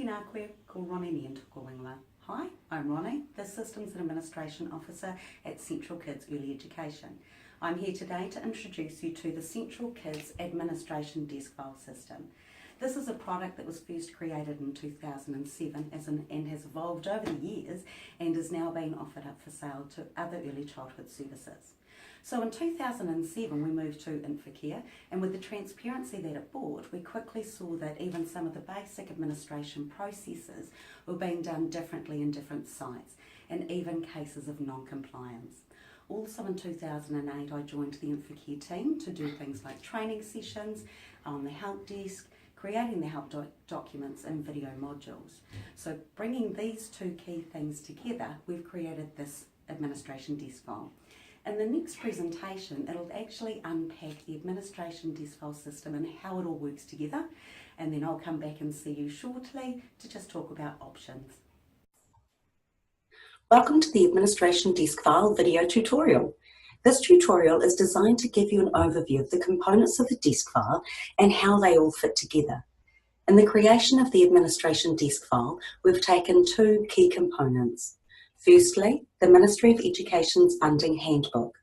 Tēnā koe, ko Ronnie ni Wingla. Hi, I'm Ronnie, the Systems and Administration Officer at Central Kids Early Education. I'm here today to introduce you to the Central Kids Administration Deskfile system. This is a product that was first created in 2007 and has evolved over the years and is now being offered up for sale to other early childhood services. So in 2007 we moved to Infocare, and with the transparency that it brought, we quickly saw that even some of the basic administration processes were being done differently in different sites, and even cases of non-compliance. Also in 2008 I joined the Infocare team to do things like training sessions on the help desk, creating the help documents and video modules. So bringing these two key things together, we've created this administration Deskfile. In the next presentation, it'll actually unpack the administration Deskfile system and how it all works together, and then I'll come back and see you shortly to just talk about options. Welcome to the Administration Deskfile video tutorial. This tutorial is designed to give you an overview of the components of the Deskfile and how they all fit together. In the creation of the Administration Deskfile, we've taken two key components. Firstly, the Ministry of Education's Funding Handbook.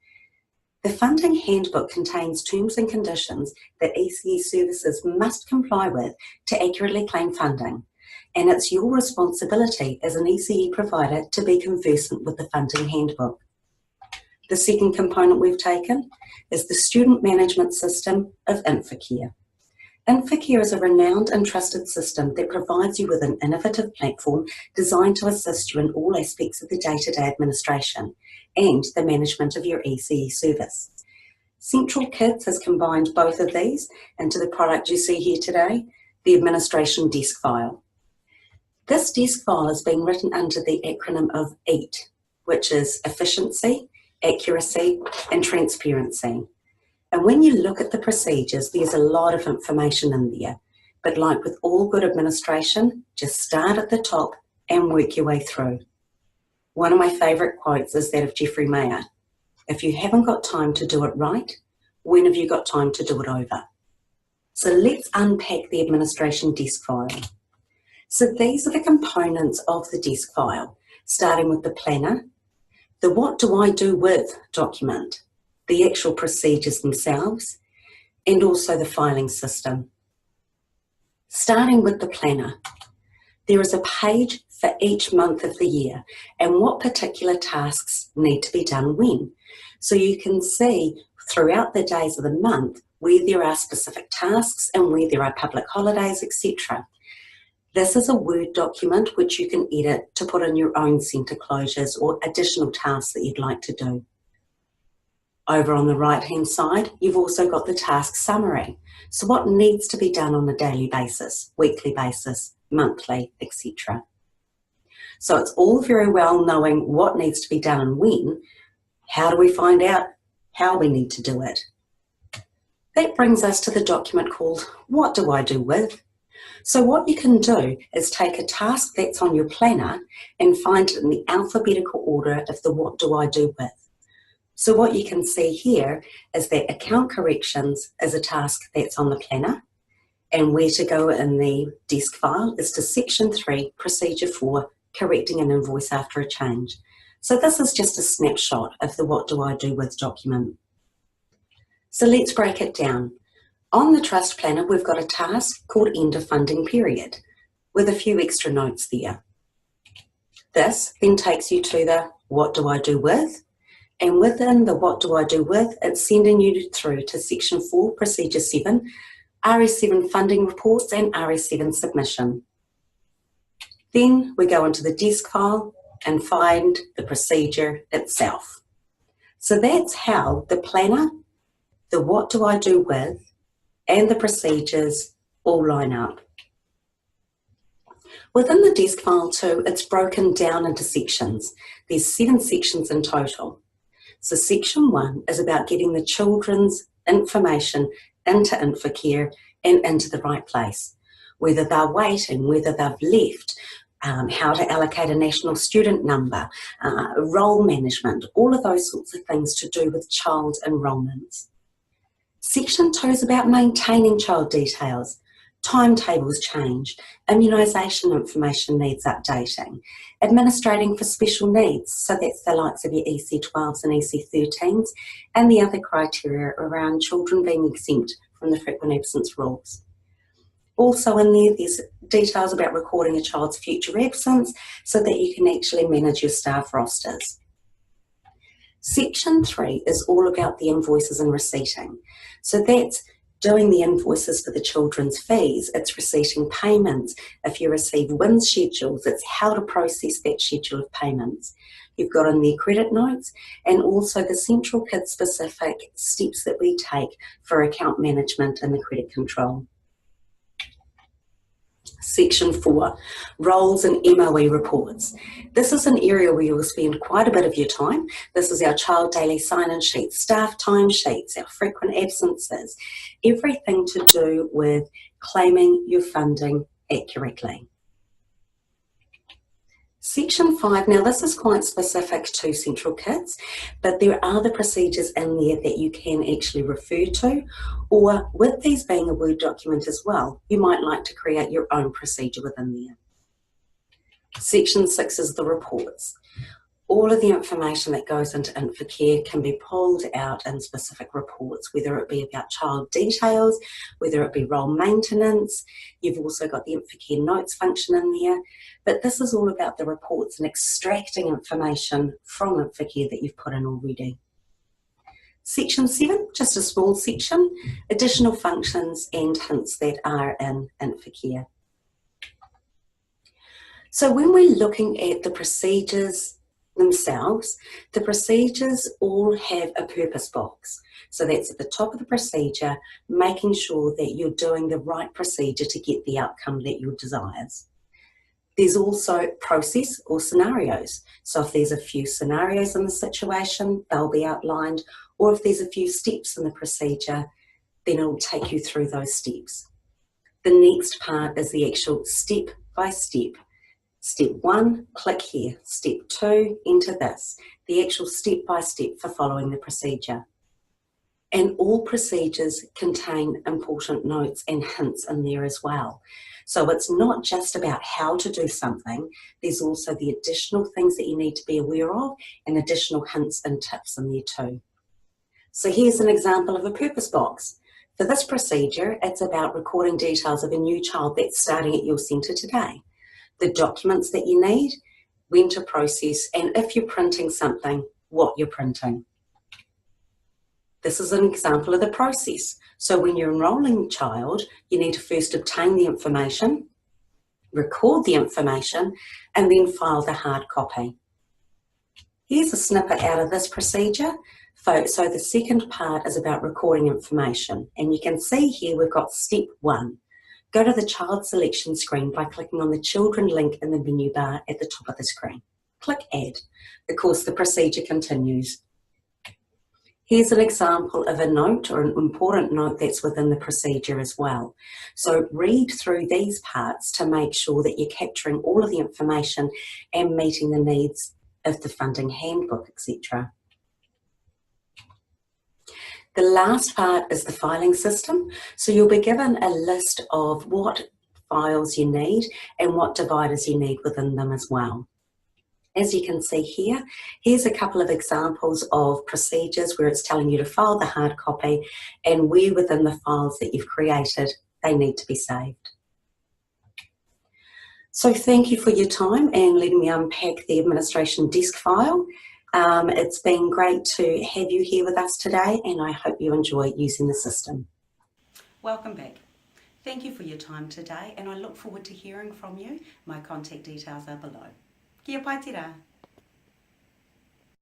The Funding Handbook contains terms and conditions that ECE services must comply with to accurately claim funding, and it's your responsibility as an ECE provider to be conversant with the Funding Handbook. The second component we've taken is the Student Management System of Infocare. Infocare is a renowned and trusted system that provides you with an innovative platform designed to assist you in all aspects of the day-to-day administration and the management of your ECE service. Central Kids has combined both of these into the product you see here today, the Administration Deskfile. This Deskfile is being written under the acronym of EAT, which is Efficiency, Accuracy and Transparency. And when you look at the procedures, there's a lot of information in there. But like with all good administration, just start at the top and work your way through. One of my favourite quotes is that of Jeffrey Mayer. If you haven't got time to do it right, when have you got time to do it over? So let's unpack the Administration Deskfile. So these are the components of the Deskfile, starting with the planner, the what do I do with document, the actual procedures themselves, and also the filing system. Starting with the planner, there is a page for each month of the year and what particular tasks need to be done when. So you can see throughout the days of the month where there are specific tasks and where there are public holidays, etc. This is a Word document which you can edit to put in your own centre closures or additional tasks that you'd like to do. Over on the right-hand side, you've also got the task summary. So what needs to be done on a daily basis, weekly basis, monthly, etc. So it's all very well knowing what needs to be done and when. How do we find out how we need to do it? That brings us to the document called What Do I Do With? So what you can do is take a task that's on your planner and find it in the alphabetical order of the What Do I Do With. So what you can see here is that account corrections is a task that's on the planner, and where to go in the Deskfile is to section 3, procedure 4, correcting an invoice after a change. So this is just a snapshot of the What Do I Do With document. So let's break it down. On the trust planner, we've got a task called End of Funding Period with a few extra notes there. This then takes you to the What Do I Do With? And within the What Do I Do With, it's sending you through to section 4, procedure 7, RS7 funding reports and RS7 submission. Then we go into the Deskfile and find the procedure itself. So that's how the planner, the What Do I Do With, and the procedures all line up. Within the Deskfile too, it's broken down into sections. There's 7 sections in total. So section 1 is about getting the children's information into Infocare and into the right place. Whether they're waiting, whether they've left, how to allocate a national student number, role management, all of those sorts of things to do with child enrolments. Section 2 is about maintaining child details. Timetables change, immunisation information needs updating, administrating for special needs, so that's the likes of your EC12s and EC13s, and the other criteria around children being exempt from the frequent absence rules. Also in there, there's details about recording a child's future absence so that you can actually manage your staff rosters. Section 3 is all about the invoices and receipting. So that's doing the invoices for the children's fees, it's receipting payments. If you receive WIN schedules, it's how to process that schedule of payments. You've got in there credit notes and also the central kid specific steps that we take for account management and the credit control. Section 4, roles and MOE reports. This is an area where you will spend quite a bit of your time. This is our child daily sign-in sheets, staff time sheets, our frequent absences, everything to do with claiming your funding accurately. Section 5, now this is quite specific to central kids, but there are the procedures in there that you can actually refer to, or with these being a Word document as well, you might like to create your own procedure within there. Section 6 is the reports. All of the information that goes into Infocare can be pulled out in specific reports, whether it be about child details, whether it be role maintenance. You've also got the Infocare notes function in there, but this is all about the reports and extracting information from Infocare that you've put in already. Section 7, just a small section, additional functions and hints that are in Infocare. So when we're looking at the procedures themselves, the procedures all have a purpose box. So that's at the top of the procedure, making sure that you're doing the right procedure to get the outcome that you desires. There's also process or scenarios. So if there's a few scenarios in the situation, they'll be outlined, or if there's a few steps in the procedure, then it'll take you through those steps. The next part is the actual step by step. Step 1, click here. Step 2, enter this. The actual step by step for following the procedure. And all procedures contain important notes and hints in there as well. So it's not just about how to do something, there's also the additional things that you need to be aware of and additional hints and tips in there too. So here's an example of a purpose box. For this procedure, it's about recording details of a new child that's starting at your centre today. The documents that you need, when to process, and if you're printing something, what you're printing. This is an example of the process. So when you're enrolling a child, you need to first obtain the information, record the information, and then file the hard copy. Here's a snippet out of this procedure. So the second part is about recording information. And you can see here we've got step 1. Go to the child selection screen by clicking on the children link in the menu bar at the top of the screen. Click add. Of course, the procedure continues. Here's an example of a note or an important note that's within the procedure as well. So read through these parts to make sure that you're capturing all of the information and meeting the needs of the funding handbook, etc. The last part is the filing system. So you'll be given a list of what files you need and what dividers you need within them as well. As you can see here, here's a couple of examples of procedures where it's telling you to file the hard copy and where within the files that you've created they need to be saved. So thank you for your time and letting me unpack the administration Deskfile. It's been great to have you here with us today, and I hope you enjoy using the system. Welcome back. Thank you for your time today, and I look forward to hearing from you. My contact details are below. Kia pai tira.